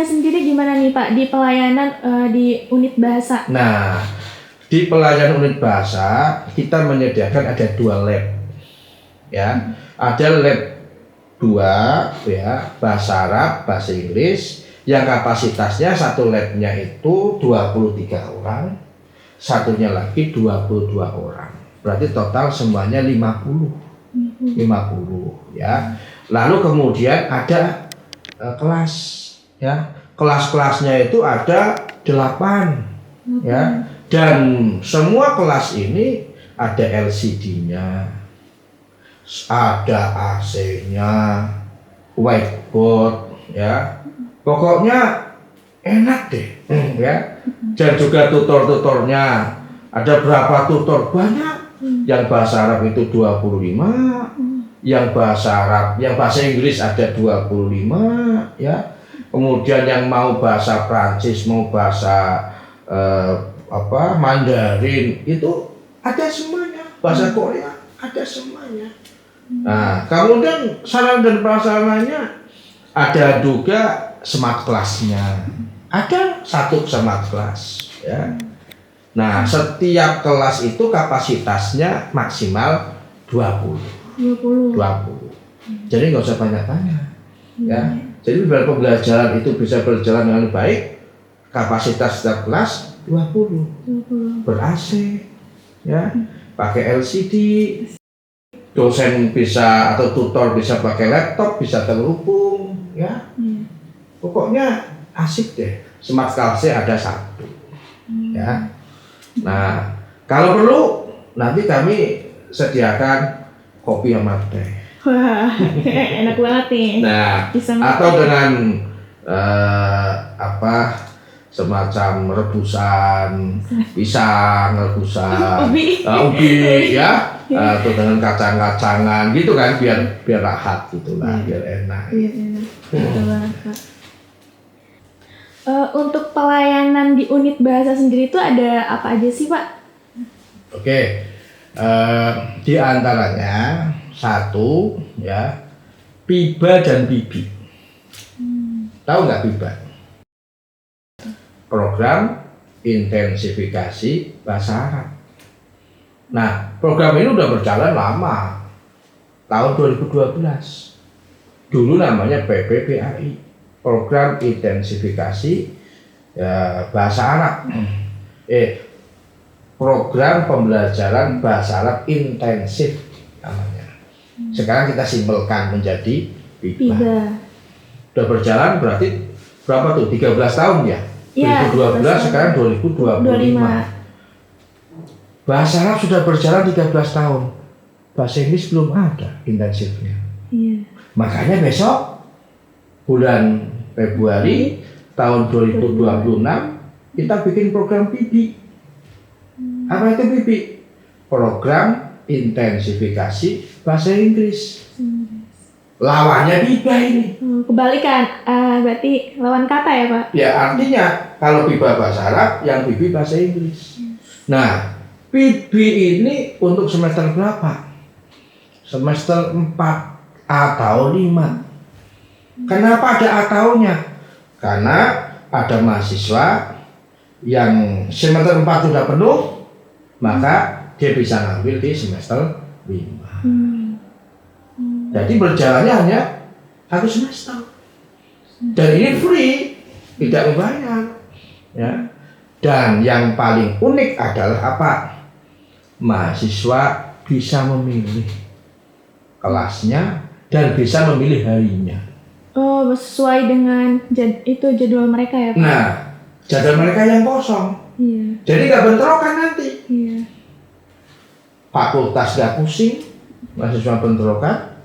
fasilitasnya sendiri gimana nih Pak di pelayanan di unit bahasa? Nah, di pelayanan unit bahasa kita menyediakan ada 2 lab. Ya, ada lab 2 ya, bahasa Arab, bahasa Inggris yang kapasitasnya satu labnya itu 23 orang, satunya lagi 22 orang. Berarti total semuanya 50 ya. Lalu kemudian ada kelas ya. Kelas-kelasnya itu ada 8 ya. Dan semua kelas ini ada LCD-nya, ada AC-nya, whiteboard ya. Pokoknya enak deh ya. Dan juga tutor-tutornya ada berapa tutor banyak. Yang bahasa Arab itu 25, yang bahasa Inggris ada 25 ya. Kemudian yang mau bahasa Prancis, mau bahasa Mandarin itu ada semuanya. Bahasa Korea ada semuanya. Nah, kemudian sarana dan prasarananya ada juga smart class-nya. Ada 1 smart class ya. Nah, setiap kelas itu kapasitasnya maksimal 20. Jadi nggak usah tanya-tanya ya. Jadi biar pembelajaran itu bisa berjalan dengan baik, kapasitas setiap kelas 20. Ber-AC ya, pakai LCD. Dosen bisa atau tutor bisa pakai laptop, bisa terhubung ya. Pokoknya asik deh. Smart class-nya ada 1 ya. Nah, kalau perlu nanti kami sediakan kopi sama teh. Wah, enak banget nih. Nah, atau dengan semacam rebusan pisang, rebusan ubi ya, atau dengan kacang-kacangan gitu kan, biar rahat gitulah, biar enak. Iya, enak. Betul banget, Pak. Untuk pelayanan di unit bahasa sendiri itu ada apa aja sih Pak? Oke, di antaranya 1 ya, PIBA dan PIBI. Tahu nggak PIBA? Program Intensifikasi Bahasa Arab. Nah, program ini udah berjalan lama, tahun 2012. Dulu namanya PPBAI. Program Intensifikasi Bahasa Arab, Program Pembelajaran Bahasa Arab Intensif namanya. Sekarang kita simpelkan menjadi PIBA. Udah berjalan berarti berapa tuh? 13 tahun ya? 2012 sekarang 2025. Bahasa Arab sudah berjalan 13 tahun. Bahasa Inggris belum ada intensifnya. Makanya besok bulan Februari tahun 2026 kita bikin program PIBI. Apa itu PIBI? Program Intensifikasi Bahasa Inggris. Lawannya PIBA ini. Kebalikan, berarti lawan kata ya Pak? Ya, artinya kalau PIBA bahasa Arab, yang PIBI bahasa Inggris. Nah, PIBI ini untuk semester berapa? Semester 4 atau 5. Kenapa ada ataunya? Karena ada mahasiswa yang semester 4 sudah penuh, maka dia bisa ngambil di semester 5. Jadi berjalannya hanya 1 semester. Dan ini free, tidak membayar. Ya. Dan yang paling unik adalah apa? Mahasiswa bisa memilih kelasnya dan bisa memilih harinya. Oh, sesuai dengan jadwal mereka ya Pak? Nah, jadwal mereka yang kosong. Iya. Jadi gak bentrokan nanti. Iya. Fakultas gak pusing, mahasiswa bentrokan.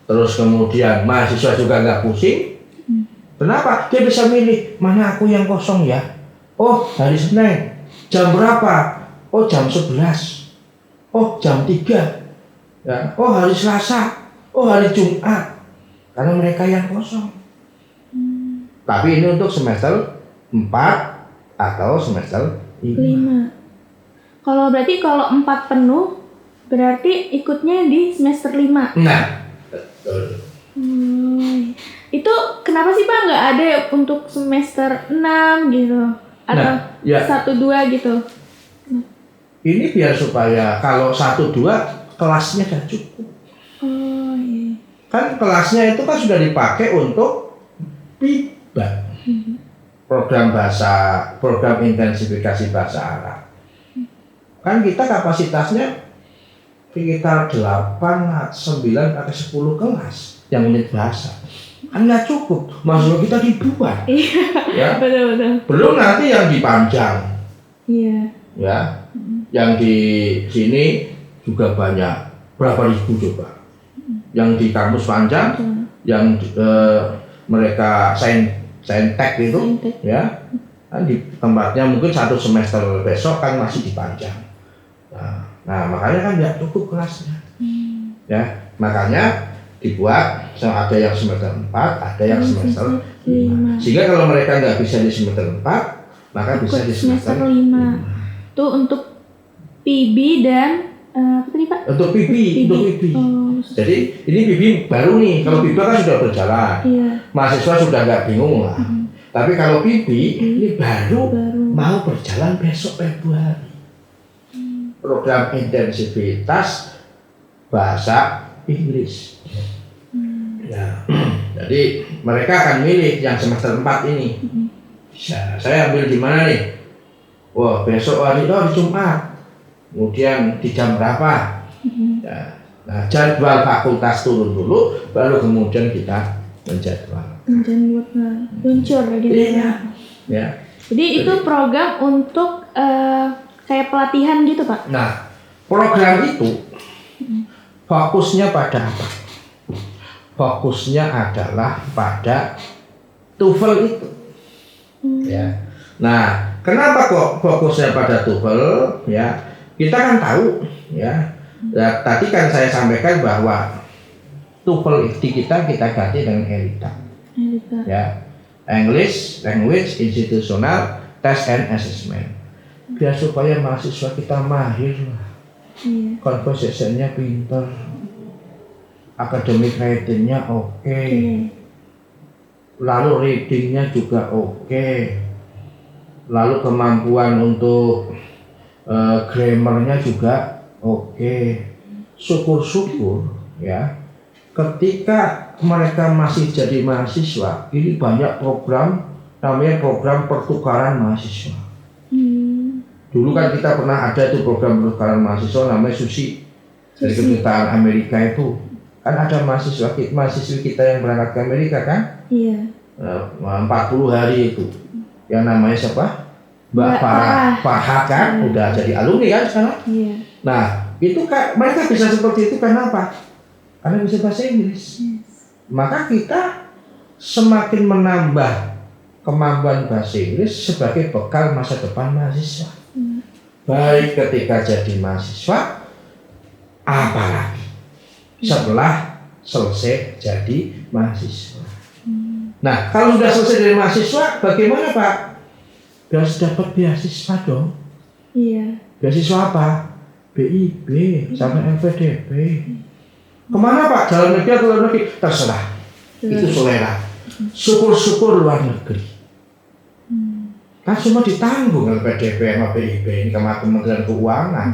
Terus kemudian mahasiswa juga gak pusing. Kenapa? Dia bisa milih, mana aku yang kosong ya? Oh, hari Senin. Jam berapa? Oh, jam 11. Oh, jam 3. Ya. Oh, hari Selasa. Oh, hari Jumat. Karena mereka yang kosong. Tapi ini untuk semester 4 atau semester 5. Kalau 4 penuh, berarti ikutnya di semester 5. Nah, betul. Itu kenapa sih Pak nggak ada untuk semester 6 gitu? Atau Nah, ya. 1-2 gitu? Ini biar supaya kalau 1-2 kelasnya sudah cukup. Oh iya. Kan kelasnya itu kan sudah dipakai untuk PIBA. Program intensifikasi bahasa Arab. Kan kita kapasitasnya sekitar 8, 9, atau 10 kelas yang unit bahasa. Kan nggak cukup, mahasiswa kita ribuan. Iya, Ya. betul. Belum nanti yang dipanjang. Iya. Ya. Yang di sini juga banyak, berapa ribu coba. Yang di kampus panjang, yang mereka saintek itu, Saintek. ya, kan di tempatnya mungkin 1 semester besok kan masih dipanjang. Nah makanya kan nggak cukup kelasnya, ya, makanya dibuat ada yang semester 4, ada yang semester 5. Sehingga kalau mereka nggak bisa di semester 4, maka bisa di semester 5. Itu untuk PB dan apa tadi Pak? Untuk PB. Oh, Jadi ini PB baru nih, kalau PIBA kan sudah berjalan. iya. Mahasiswa sudah nggak bingung lah. Tapi kalau PIB ini baru mau berjalan besok Februari. Program intensivitas bahasa Inggris. Ya. Jadi mereka akan milih yang semester 4 ini. Saya ambil di mana nih? Wah, besok hari Jumat. Kemudian di jam berapa? Ya. Nah, jadwal fakultas turun dulu, baru kemudian kita menjadwal. Luncur gitu. Iya. Ya. Jadi itu program untuk kayak pelatihan gitu Pak? Nah, program itu fokusnya pada apa? Fokusnya adalah pada TOEFL itu. Ya. Nah, kenapa kok fokusnya pada TOEFL? Ya, kita kan tahu, ya. Ya, tadi kan saya sampaikan bahwa TOEFL di kita ganti dengan ELITA. Ya, English Language Institutional Test and Assessment. Biar supaya mahasiswa kita mahir lah. Conversationnya pinter, academic writing-nya oke. Lalu readingnya juga oke. Lalu kemampuan untuk grammarnya juga oke. Syukur-syukur ya, ketika mereka masih jadi mahasiswa, ini banyak program, namanya program pertukaran mahasiswa. Dulu kan kita pernah ada tuh program pertukaran mahasiswa namanya SUSI dari kedutaan Amerika itu. Kan ada mahasiswi kita yang berangkat ke Amerika kan? Iya. 40 hari itu. Yang namanya siapa? Mbak Farah kan? Udah jadi alumni kan sekarang? Iya. Nah, itu kan mereka bisa seperti itu karena apa? Karena bisa bahasa Inggris. Maka kita semakin menambah kemampuan bahasa Inggris sebagai bekal masa depan mahasiswa. Baik ketika jadi mahasiswa, apalagi setelah selesai jadi mahasiswa. Nah, kalau sudah selesai dari mahasiswa, bagaimana Pak? Harus dapat beasiswa dong. Iya. Beasiswa apa? BIP sama LPDP. Kemana Pak? Dalam negeri atau luar negeri? Terserah. Itu selera. Syukur-syukur luar negeri. Kan semua ditanggung LPDP sama BIP ini sama Kementerian Keuangan.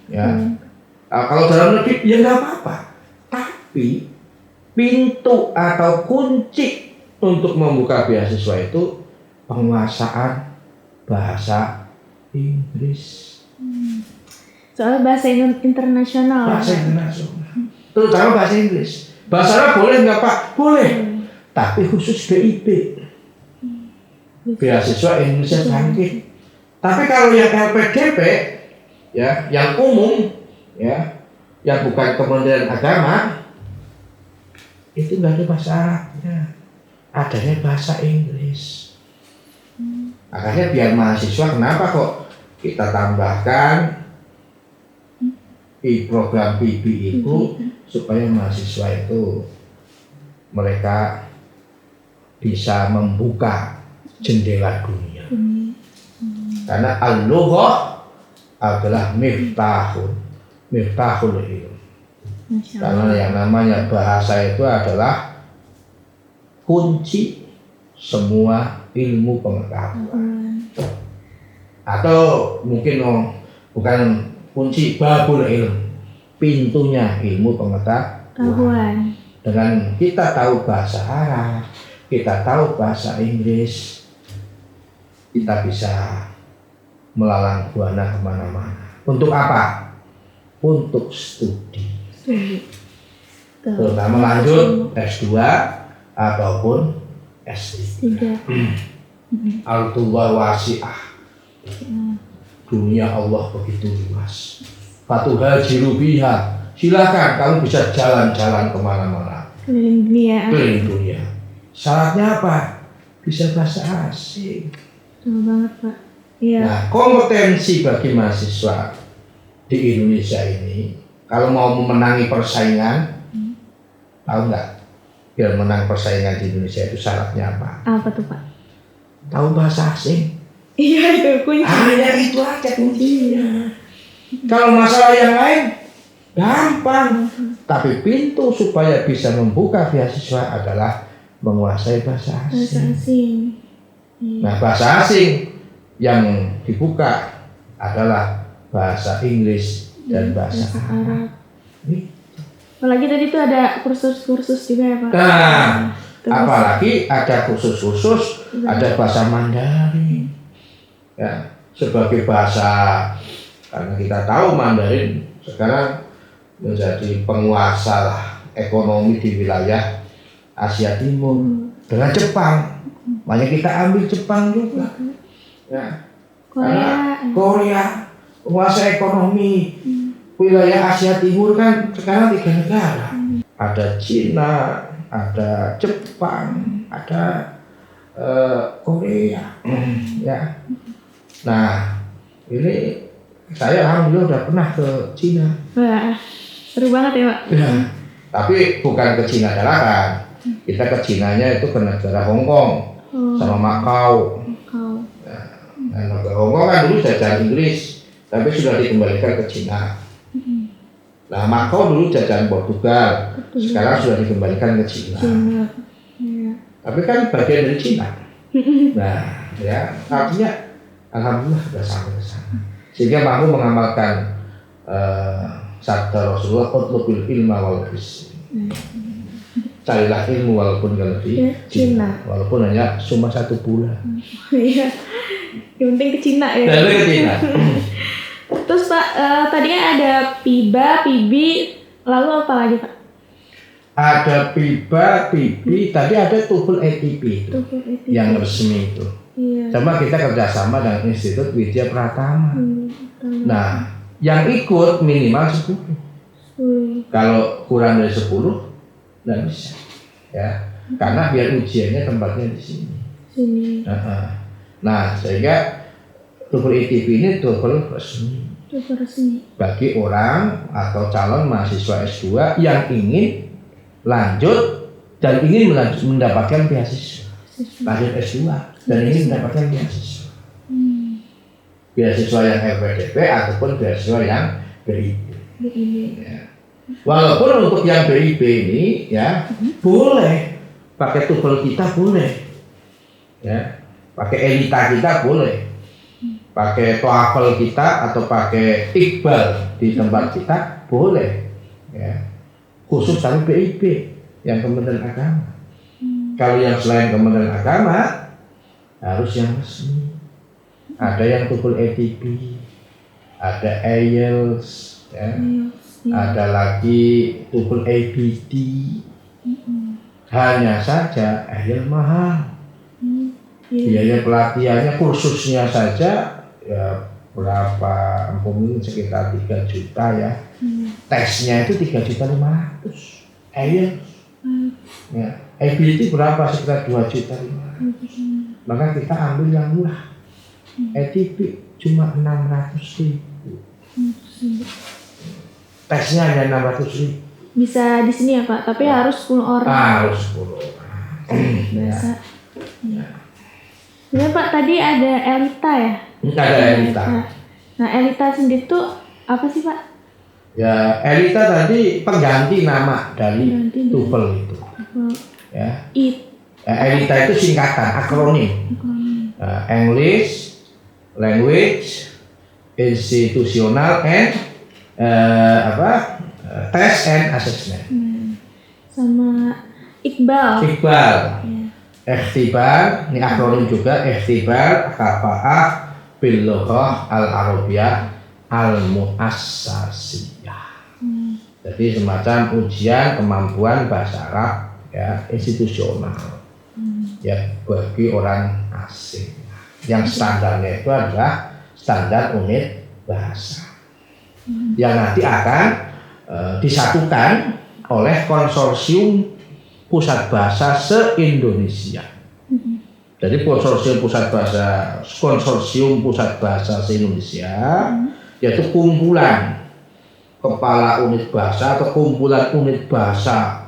Ya. Kalau dalam negeri ya nggak apa-apa. Tapi pintu atau kunci untuk membuka beasiswa itu penguasaan bahasa Inggris. Soal bahasa internasional. Bahasa internasional. Terutama bahasa Inggris. Bahasa Arab boleh nggak Pak? Boleh. Tapi khusus BIP. Beasiswa Indonesia Bangkit. Tapi kalau yang LPDP, ya, yang umum, ya, yang bukan Kementerian Agama, itu nggak ada bahasa Arabnya, adanya bahasa Inggris. Makanya biar mahasiswa, kenapa kok kita tambahkan di program PIB itu supaya mahasiswa itu mereka bisa membuka jendela dunia. Karena al-lughah adalah miftahul ilm. Karena yang namanya bahasa itu adalah kunci semua ilmu pengetahuan. Atau mungkin bukan kunci, babul ilmu, pintunya ilmu pengetahuan. Dengan kita tahu bahasa Arab, kita tahu bahasa Inggris, kita bisa melalang buana kemana-mana. Untuk apa? Untuk studi. Terutama lanjut S2 ataupun S3. Al-Tullah wasi'ah. Dunia Allah begitu luas. Fatuhajiru biha. Silakan kamu bisa jalan-jalan kemana-mana. Keliling dunia. Syaratnya apa? Bisa bahasa asing. Betul banget, Pak. Iya. Nah, kompetensi bagi mahasiswa di Indonesia ini, kalau mau memenangi persaingan, tahu nggak? Biar menang persaingan di Indonesia itu syaratnya apa? Apa tuh, Pak? Tahu bahasa asing. Iya, itu kunci. Hanya itu aja kuncinya. Kalau masalah yang lain gampang. Tapi pintu supaya bisa membuka beasiswa adalah menguasai bahasa asing. Bahasa asing. Nah, bahasa asing yang dibuka adalah bahasa Inggris dan bahasa Arab. Apalagi tadi tuh ada kursus-kursus juga ya, Pak. Nah, apalagi ada kursus-kursus, ada bahasa Mandarin. Ya, sebagai bahasa, karena kita tahu Mandarin sekarang menjadi penguasa lah ekonomi di wilayah Asia Timur dengan Jepang. Banyak kita ambil Jepang juga. Ya. Korea penguasa ekonomi wilayah Asia Timur kan sekarang 3 negara. Ada Cina, ada Jepang, ada Korea. Ya. Nah, ini saya alhamdulillah udah pernah ke Cina. Wah, seru banget ya, Pak. Ya. Tapi bukan ke Cina daratan. Kita ke Cinanya itu ke negara Hong Kong sama Makau. Nah, negara Hong Kong kan dulu jajahan Inggris, tapi sudah dikembalikan ke Cina. Nah, Makau dulu jajahan Portugal, sekarang sudah dikembalikan ke Cina. Ya. Tapi kan bagian dari Cina. Nah, ya artinya alhamdulillah sudah sampai ke sana. Sehingga mampu mengamalkan sabda Rasulullah, "Utlubul ilma wal bis." Carilah ilmu walaupun kalau di Cina, walaupun hanya cuma 1 bulan. Iya. Yang penting ke Cina ya. Dari ke Cina. Terus Pak, tadinya ada PIBA, PIBI, lalu apa lagi Pak? Ada PIBA, PIBI, tadi ada TOEFL ATP itu, yang resmi itu. Iya. Sama kita kerjasama dengan Institut Widya Pratama. Nah, yang ikut minimal 10. Kalau kurang dari 10, nggak bisa. Ya, karena biar ujiannya tempatnya di sini. Nah, sehingga TOEFL ATP ini TOEFL resmi. Bagi orang atau calon mahasiswa S2 yang ingin lanjut dan ingin mendapatkan beasiswa, lanjut S2 dan ingin mendapatkan beasiswa, beasiswa yang LPDP ataupun beasiswa yang BIP. Ya. Walaupun untuk yang BIP ini ya boleh pakai TOEFL kita boleh, ya pakai Elita kita boleh. Pakai TOEFL kita atau pakai Iqbal di tempat kita boleh, ya. Khusus tapi BIP yang Kementerian Agama. Kalau yang selain Kementerian Agama harus yang resmi. Ada yang TOEFL ATP, ada IELTS, ya. Ada lagi TOEFL ABD. Hanya saja IELTS mahal. Biaya pelatihannya kursusnya saja ya berapa, mungkin sekitar 3 juta ya. Tesnya itu 3.500.000. IELTS ya, ABD berapa, sekitar 2.500.000. Maka kita ambil yang murah. ATP cuma 600.000. Tesnya hanya 600.000. Bisa di sini ya Pak, tapi harus 10 orang. Harus 10 orang. Biasa. Ya Pak, tadi ada Elita ya? Ada Elita. Nah, Elita sendiri tuh apa sih Pak? Ya, Elita tadi pengganti nama dari TOEFL itu. Ya. ELITA itu singkatan, akronim. English, Language, Institutional and Test and Assessment. Sama Iqbal. Iqbal. Ya. Ikhtibar, ini akronim juga. Ikhtibar Kafa'ah bil Lughah al Arabiyah al Muassasiyah. Jadi semacam ujian kemampuan bahasa Arab ya institusional ya bagi orang asing. Yang standarnya itu adalah standar unit bahasa yang nanti akan disatukan oleh konsorsium pusat bahasa se-Indonesia. Jadi konsorsium pusat bahasa se-Indonesia yaitu kumpulan kepala unit bahasa atau kumpulan unit bahasa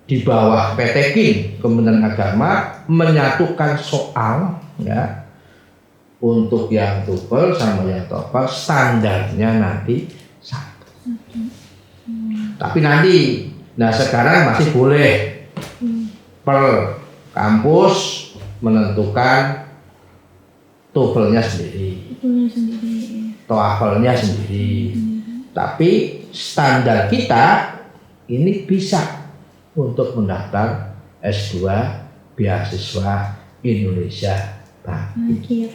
di bawah PT KIN Kementerian Agama menyatukan soal ya untuk yang TOEFL sama yang TOEFL standarnya nanti satu. Tapi nanti, nah sekarang masih boleh per kampus menentukan TOEFL-nya sendiri, TOEFL-nya sendiri. Tapi standar kita ini bisa untuk mendaftar S2 beasiswa Indonesia Bangkit.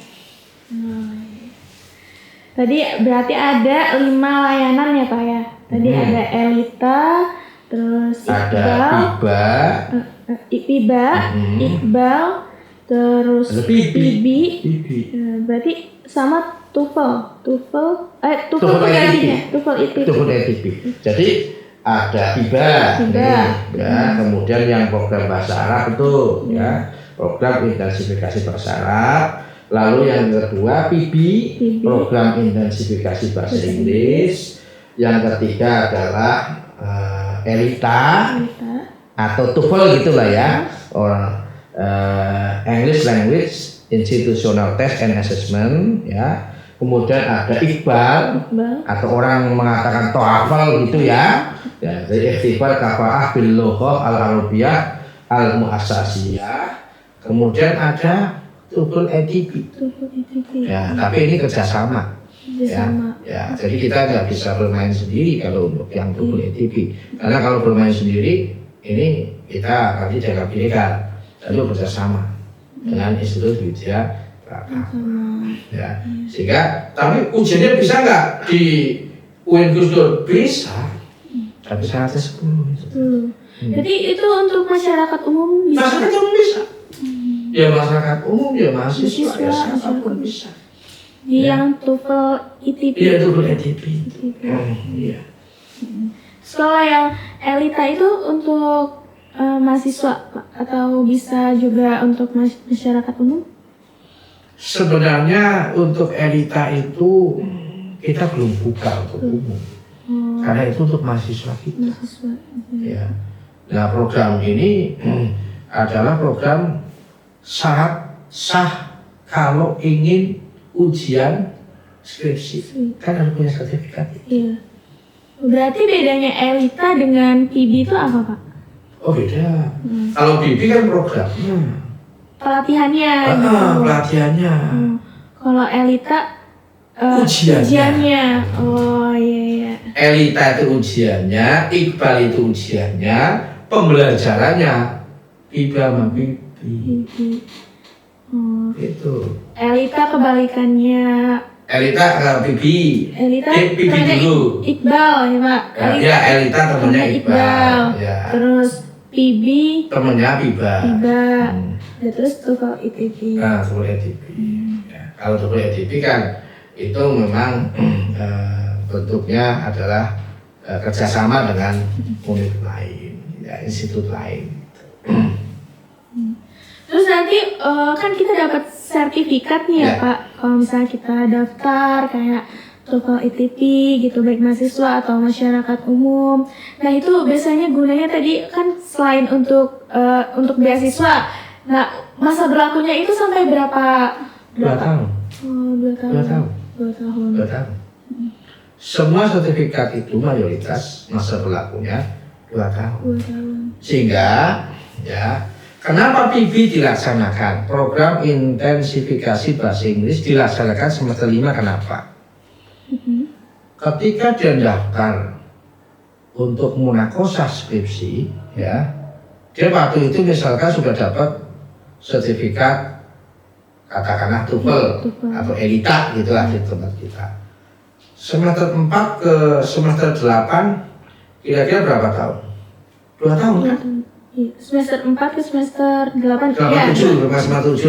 Tadi berarti ada 5 layanan ya Pak ya. Tadi ada ELITA, terus ada PIBA, Iqbal, terus ada PIB. Berarti sama TOEFL gantinya, TOEFL ITP. Jadi ada PIBA. Ya, kemudian yang program bahasa Arab itu ya, program intensifikasi bahasa Arab. Lalu yang kedua PIB, program intensifikasi bahasa Inggris. Yang ketiga adalah ELITA atau TOEFL gitulah ya, English Language Institutional Test and Assessment ya. Kemudian ada Iqbal atau orang mengatakan TOEFL gitu ya. Ya, jadi Ikhtibar Kafa'ah bil Lughah al Arabiyah al Muassasiyah. Kemudian ada TOEFL EDP. Ya, tapi ini kerjasama. Ya, jadi kita nggak bisa bermain sendiri kalau untuk yang TOEFL EDP. Karena kalau bermain sendiri, ini kita akan dijaga ilegal. Itu kerjasama dengan Institut Widya Pratama. Ya, sehingga tapi ujiannya bisa nggak di UIN Gus Dur? Bisa. Tapi syaratnya 10. Jadi itu untuk masyarakat umum bisa. Masyarakat umum bisa. Ya masyarakat umum, ya mahasiswa, ya siapapun bisa. Yang TOEFL ITP. Iya, TOEFL ITP. Iya. Kalau yang ELITA itu untuk mahasiswa Pak? Atau bisa juga untuk masyarakat umum? Sebenarnya untuk ELITA itu kita belum buka untuk umum. Karena itu untuk mahasiswa kita. Ya. Nah, program ini adalah program syarat sah kalau ingin ujian skripsi. Kan harus punya sertifikat. Iya. Berarti bedanya ELITA dengan PIB itu apa Pak? Oh beda. Kalau PIB kan programnya. Pelatihannya. Pelatihannya. Kalau ELITA ujiannya. Oh iya. ELITA itu ujiannya, Iqbal itu ujiannya, pembelajarannya PIB sama PIB. Itu. ELITA kebalikannya. ELITA PIB. ELITA PIB dulu. Iqbal ya Pak. Ya, ELITA temennya Iqbal. Ya. Terus PIB temennya PIBA. Ya, terus TOEFL ITP. Nah, TOEFL ITP. Ya, kalau TOEFL ITP kan itu memang bentuknya adalah kerjasama dengan unit lain, ya, institut lain. Terus nanti kan kita dapat sertifikat nih ya Pak, kalau misalnya kita daftar kayak TOEFL ITP gitu, baik mahasiswa atau masyarakat umum. Nah itu biasanya gunanya tadi kan selain untuk beasiswa, nah masa berlakunya itu sampai berapa? 2 tahun. Oh, 2 tahun. 2 tahun. 2 tahun. Semua sertifikat itu mayoritas masa berlakunya 2 tahun. 2 tahun. Sehingga ya Kenapa PIB dilaksanakan? Program intensifikasi bahasa Inggris dilaksanakan semester 5, kenapa? Ketika dia daftar untuk munakosah skripsi, ya, dia waktu itu misalkan sudah dapat sertifikat, katakanlah TOEFL atau ELITA gitulah di tempat kita. Semester 4 ke semester 8 kira-kira berapa tahun? 2 tahun kan? Semester 4 ke semester 8 7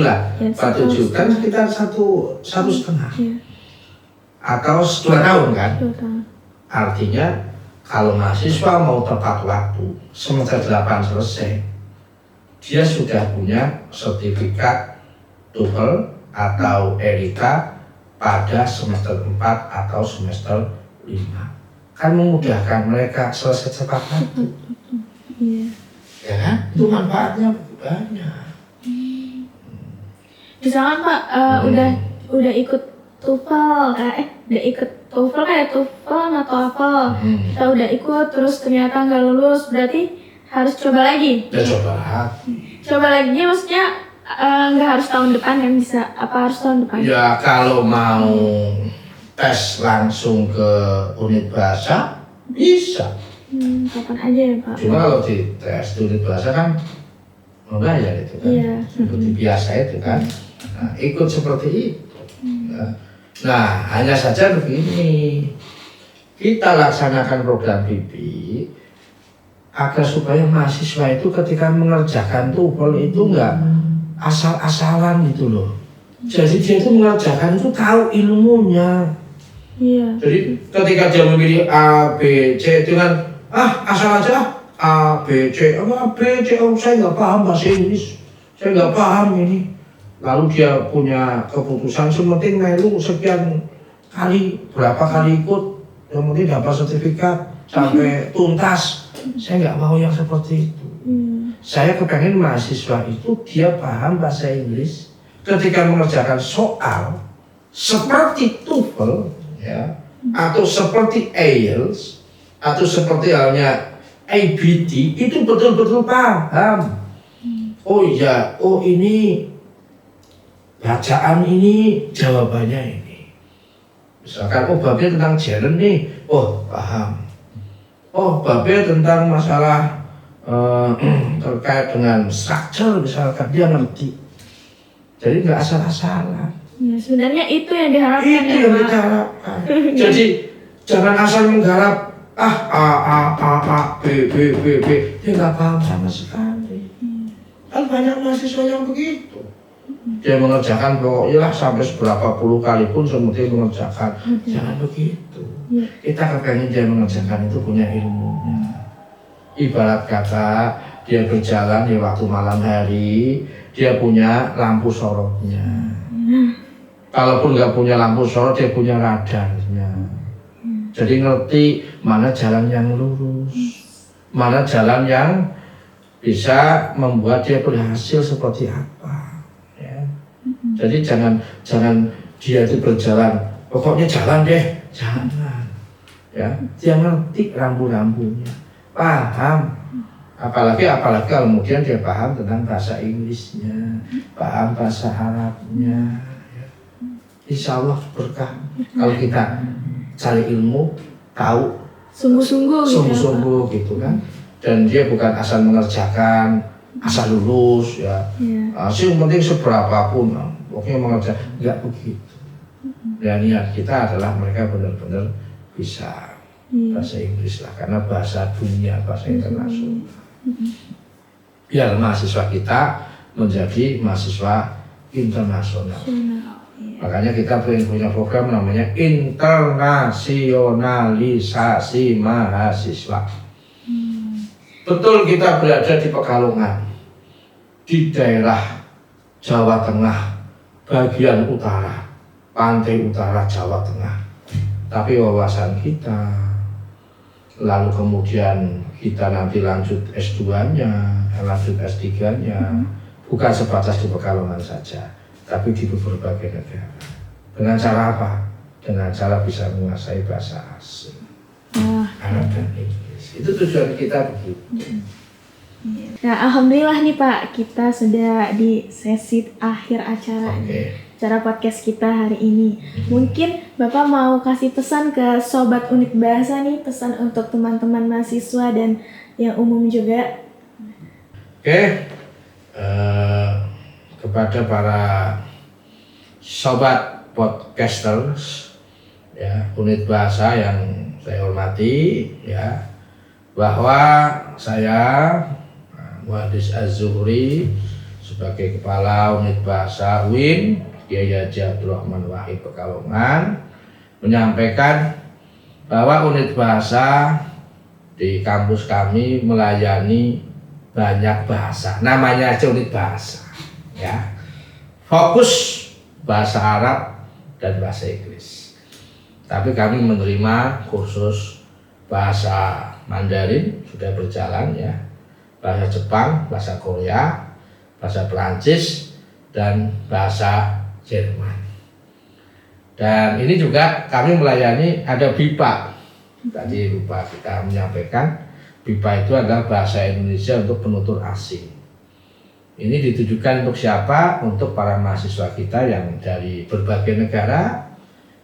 lah. Ya, 7 kan sekitar satu setengah. Ya. Atau 2 tahun kan? 2 tahun. Artinya kalau mahasiswa mau tepat waktu semester 8 selesai, dia sudah punya sertifikat TOEFL atau ELITA pada semester 4 atau semester 5. Kan memudahkan mereka selesai cepat waktu. Iya. Ya kan? Itu manfaatnya banyak. Misalkan Pak udah ikut TOEFL, udah ikut TOEFL kayak TOEFL atau apa? Kita udah ikut terus ternyata nggak lulus, berarti harus coba lagi. Ya coba lagi. Coba lagi maksudnya nggak harus tahun depan kan bisa? Apa harus tahun depan? Ya kalau mau tes langsung ke unit bahasa bisa. Kapan aja ya Pak? Cuma kalau di tes di unit bahasa kan membayar itu kan. Iya. Seperti biasa itu kan. Nah, ikut seperti itu. Nah, hanya saja begini. Kita laksanakan program PIB agar supaya mahasiswa itu ketika mengerjakan TOEFL itu enggak asal-asalan gitu loh. Jadi dia itu mengerjakan itu tahu ilmunya. Iya. Jadi ketika dia memilih A, B, C itu kan asal aja A, B, C, saya nggak paham bahasa Inggris, saya nggak paham ini. Lalu dia punya keputusan, sementing melu sekian kali, berapa kali ikut, yang penting dapat sertifikat sampai tuntas. Saya nggak mau yang seperti itu. Saya kepengen mahasiswa itu dia paham bahasa Inggris ketika mengerjakan soal seperti TOEFL, ya, atau seperti IELTS, atau seperti halnya ABT, itu betul-betul paham. Oh iya, oh ini bacaan ini, jawabannya ini. Misalkan, oh babnya tentang Jaren nih, oh paham. Oh babnya tentang masalah terkait dengan structure misalkan, dia ngerti. Jadi nggak asal-asalan. Ya, sebenarnya itu yang diharapkan. Itu ya, yang Pak. kita harapkan. Jadi jangan asal menggarap A, B, dia nggak paham sama sekali. Kan banyak mahasiswa yang begitu. Dia mengerjakan pokoknya lah sampai seberapa puluh kali pun semuanya mengerjakan. Jangan begitu. Kita kepengen dia mengerjakan itu punya ilmunya. Ibarat kata dia berjalan di waktu malam hari, dia punya lampu sorotnya. Kalaupun nggak punya lampu sorot, dia punya radarnya. Jadi ngerti mana jalan yang lurus, mana jalan yang bisa membuat dia berhasil seperti apa. Ya. Jadi jangan dia itu berjalan, pokoknya jalan deh, jangan. Ya, dia ngerti rambu-rambunya, paham. Apalagi kalau kemudian dia paham tentang bahasa Inggrisnya, paham bahasa Arabnya. Insya Allah berkah. Kalau kita cari ilmu, tahu sungguh-sungguh gitu kan. Dan dia bukan asal mengerjakan, asal lulus ya. Yang penting seberapapun, pokoknya mengerjakan, nggak begitu. Dan niat kita adalah mereka benar-benar bisa bahasa Inggris lah, karena bahasa dunia, bahasa internasional. Biar mahasiswa kita menjadi mahasiswa internasional. Makanya kita punya program namanya internasionalisasi mahasiswa. Betul kita berada di Pekalongan, di daerah Jawa Tengah, bagian utara, pantai utara Jawa Tengah. Tapi wawasan kita, lalu kemudian kita nanti lanjut S2-nya, lanjut S3-nya, bukan sebatas di Pekalongan saja, tapi di berbagai negara. Dengan cara apa? Dengan cara bisa menguasai bahasa asing, Arab dan Inggris. Itu tujuan kita begitu. Nah, alhamdulillah nih Pak, kita sudah di sesi akhir acara acara podcast kita hari ini. Mungkin Bapak mau kasih pesan ke Sobat Unit Bahasa nih, pesan untuk teman-teman mahasiswa dan yang umum juga. Kepada para sobat podcasters ya, Unit Bahasa yang saya hormati ya, bahwa saya Muhaddis Az-Zuhri sebagai Kepala Unit Bahasa UIN Kiai Haji Abdul Rahman Wahid Pekalongan menyampaikan bahwa Unit Bahasa di kampus kami melayani banyak bahasa, namanya aja Unit Bahasa ya, fokus bahasa Arab dan bahasa Inggris, tapi kami menerima kursus bahasa Mandarin sudah berjalan ya, bahasa Jepang, bahasa Korea, bahasa Perancis, dan bahasa Jerman. Dan ini juga kami melayani ada BIPA. Tadi lupa kita menyampaikan, BIPA itu adalah bahasa Indonesia untuk penutur asing. Ini ditujukan untuk siapa? Untuk para mahasiswa kita yang dari berbagai negara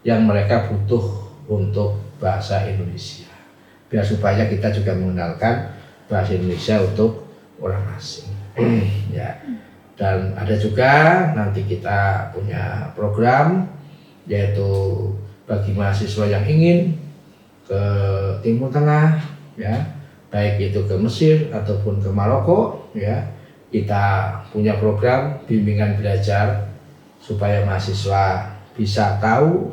yang mereka butuh untuk bahasa Indonesia. Biar supaya kita juga mengenalkan bahasa Indonesia untuk orang asing. Ya. Dan ada juga nanti kita punya program yaitu bagi mahasiswa yang ingin ke Timur Tengah ya, baik itu ke Mesir ataupun ke Maroko ya, kita punya program bimbingan belajar supaya mahasiswa bisa tahu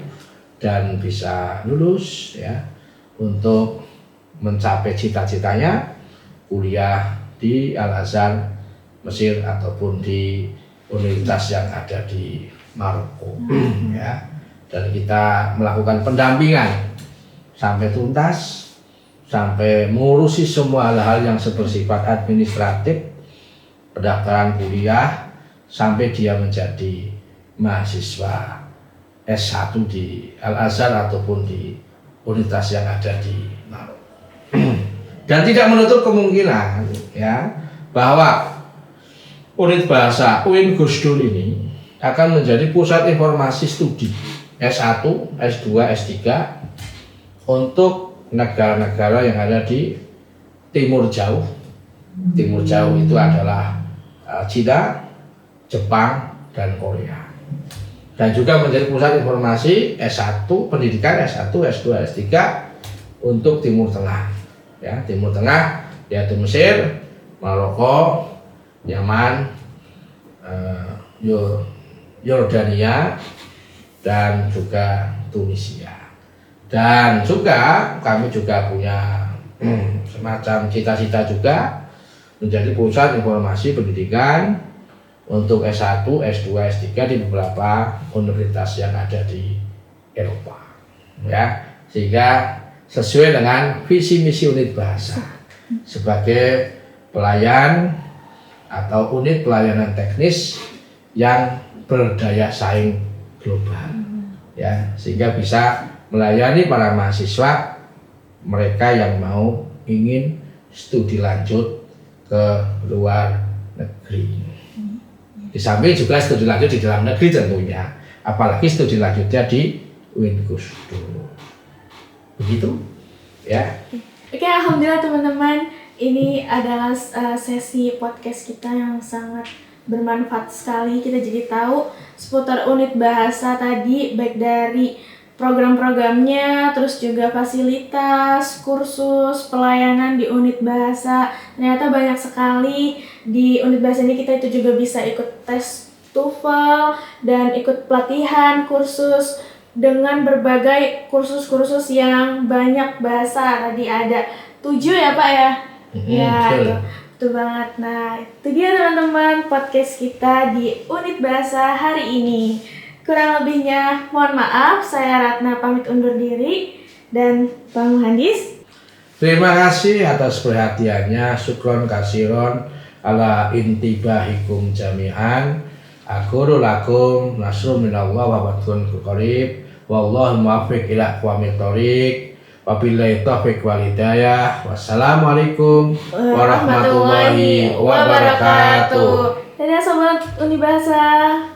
dan bisa lulus ya, untuk mencapai cita-citanya kuliah di Al-Azhar Mesir ataupun di universitas yang ada di Maroko ya. Dan kita melakukan pendampingan sampai tuntas, sampai mengurusi semua hal-hal yang bersifat administratif, pendaftaran kuliah, sampai dia menjadi mahasiswa S1 di Al-Azhar ataupun di universitas yang ada di Maroko. Dan tidak menutup kemungkinan ya, bahwa Unit Bahasa UIN Gus Dur ini akan menjadi pusat informasi studi S1, S2, S3 untuk negara-negara yang ada di Timur Jauh. Timur Jauh itu adalah Cina, Jepang, dan Korea. Dan juga menjadi pusat informasi S1, pendidikan S1, S2, S3 untuk Timur Tengah. Ya, Timur Tengah yaitu Mesir, Maroko, Yaman, Yordania, dan juga Tunisia. Dan juga kami juga punya semacam cita-cita juga menjadi pusat informasi pendidikan untuk S1, S2, S3 di beberapa universitas yang ada di Eropa ya, sehingga sesuai dengan visi misi Unit Bahasa sebagai pelayan atau unit pelayanan teknis yang berdaya saing global ya, sehingga bisa melayani para mahasiswa mereka yang mau ingin studi lanjut ke luar negeri. Di samping juga studi lanjut di dalam negeri tentunya, apalagi studi lanjutnya di UIN Gus Dur. Begitu ya. Oke, alhamdulillah teman-teman, ini adalah sesi podcast kita yang sangat bermanfaat sekali. Kita jadi tahu seputar Unit Bahasa tadi, baik dari program-programnya, terus juga fasilitas, kursus, pelayanan di Unit Bahasa. Ternyata banyak sekali di Unit Bahasa ini. Kita itu juga bisa ikut tes TOEFL dan ikut pelatihan, kursus dengan berbagai kursus-kursus yang banyak bahasa. Tadi ada 7 ya Pak ya? Ya, betul banget. Nah, itu dia teman-teman podcast kita di Unit Bahasa hari ini. Kurang lebihnya mohon maaf, saya Ratna pamit undur diri, dan Pak Muhandis. Terima kasih atas perhatiannya. Syukron kasiron ala intibahikum jami'an. Aqulu lakum nasrun minallah wa fathun qarib. Wallahu muwaffiq ila aqwamit thoriq. Wabillahi taufiq wal hidayah. Wassalamualaikum warahmatullahi wabarakatuh. Dadah sobat Unibahasa.